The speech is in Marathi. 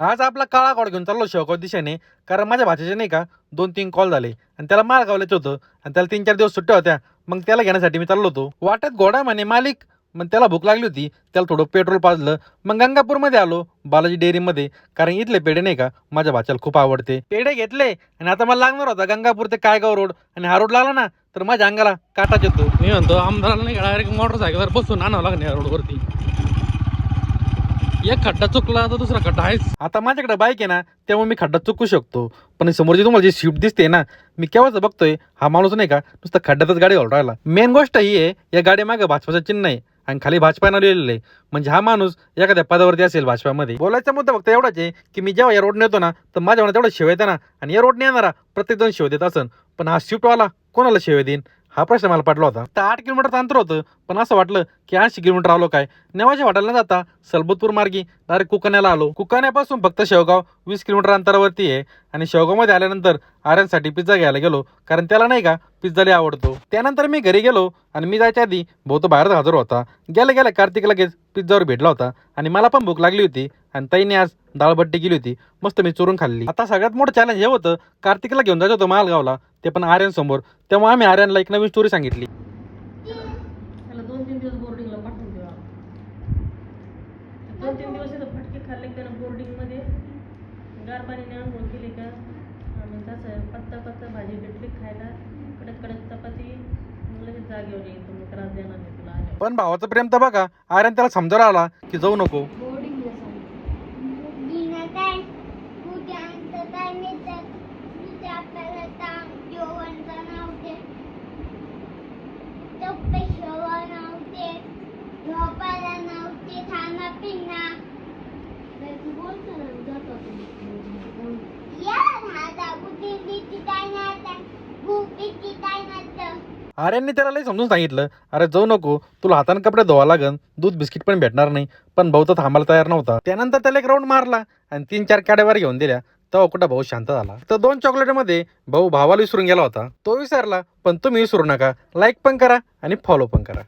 आज आपला काळा कॉड घेऊन चाललो शेवगाव दिशेने. कारण माझ्या भाच्याचे नाही का 2-3 कॉल झाले आणि त्याला माळगावलाच होतं आणि त्याला 3-4 दिवस सुट्ट्या होत्या. मग त्याला घेण्यासाठी मी चाललो होतो. वाटेत घोडा म्हणे मालिक. मग त्याला भूक लागली होती, त्याला थोडं पेट्रोल पाजलं. मग गंगापूरमध्ये आलो, बालाजी डेअरीमध्ये. कारण इथले पेढे नाही का माझ्या भाच्याला खूप आवडते. पेढे घेतले आणि आता मला लागणार होता गंगापूर ते कायगाव रोड. आणि हा रोड लागला ना तर माझ्या अंगाला काटाच येतो. मी म्हणतो आमदाराला नाही का डायरेक्ट मोटरसायकलवर बसून आणावं लागणार या रोडवरती. एक खड्डा चुकला तर दुसरा खड्डा आहेच. आता माझ्याकडे बाईक आहे ना, त्यामुळे मी खड्डा चुकू शकतो. पण समोरची तुम्हाला जी स्विफ्ट दिसते ना, मी केव्हाच बघतोय हा माणूस नाही का नुसतं खड्ड्यातच गाडी घालून राहिला. मेन गोष्ट ही आहे, या गाडी मागे भाजपाचं चिन्ह आहे आणि खाली भाजपा नाव लिहिलेलं आहे. म्हणजे हा माणूस एखाद्या पदावरती असेल भाजपामध्ये. बोलायचा मुद्दा फक्त एवढाच आहे की मी जेव्हा या रोडने येतो ना तर माझ्या मनात तेवढा शिव येते ना. आणि या रोडने येणारा प्रत्येक जण शिव देत असन, पण हा स्विफ्टवाला कोणाला शिव देईन हा प्रश्न मला पडला होता. तर 8 किलोमीटरचं अंतर होतं, पण असं वाटलं की 80 किलोमीटर आलो काय. नेवाच्या वाटायला न जाता सलबतपूर मार्गी डायरेक्ट कुकाण्याला आलो. कुकाण्यापासून फक्त शेवगाव 20 किलोमीटर अंतरावरती आहे. आणि शेवगावमध्ये आल्यानंतर आर्यनसाठी पिझ्झा घ्यायला गेलो, कारण त्याला नाही का पिझ्झा लय आवडतो. त्यानंतर मी घरी गेलो आणि मी जायच्या आधी भाऊ तो बाहेर हजर होता. गेल्या गेल्या कार्तिक लगेच पिझ्झावर भेटला होता आणि मला पण भूक लागली होती. आणि ताईने आज डाळबट्टी केली होती, मस्त मी चुरून खाल्ली. आता सगळ्यात मोठं चॅलेंज हे होतं, कार्तिकला घेऊन जायचं होतं मालगावला, ते पण आर्यन समोर. तेव्हा आम्ही आर्यनला एक नवीन स्टोरी सांगितली. त्याला 2-3 दिवस बोर्डिंगला पाठवून देवा. 2-3 दिवस इथं फटके खाल्ले त्यानं बोर्डिंगमध्ये. गार पाण्याने आंघोळ केली का मग तसं पत्ता भाजी भेटली खायला, कडक कडक चपाती, मग लगेच जागेवर येतो. मग त्रास देणार नाही तुला आल्यावर. पण भावाचं प्रेम तर बघा, आर्यन त्याला समजायला आला की जाऊ नको. बोर्डिंगला सांग. आर्यनने त्याला लई समजून सांगितलं, अरे जाऊ नको, तुला हाताने कपडे धुवा लागन, दूध बिस्किट पण भेटणार नाही. पण भाऊ तर थांबायला तयार नव्हता. त्यानंतर त्याला एक राऊंड मारला आणि 3-4 कॅडेवर घेऊन दिल्या. तेव्हा कुठं भाऊ शांत झाला. तर 2 चॉकलेटमध्ये भाऊ भावाला विसरून गेला होता. तो विसरला, पण तुम्ही विसरू नका. लाईक पण करा आणि फॉलो पण करा.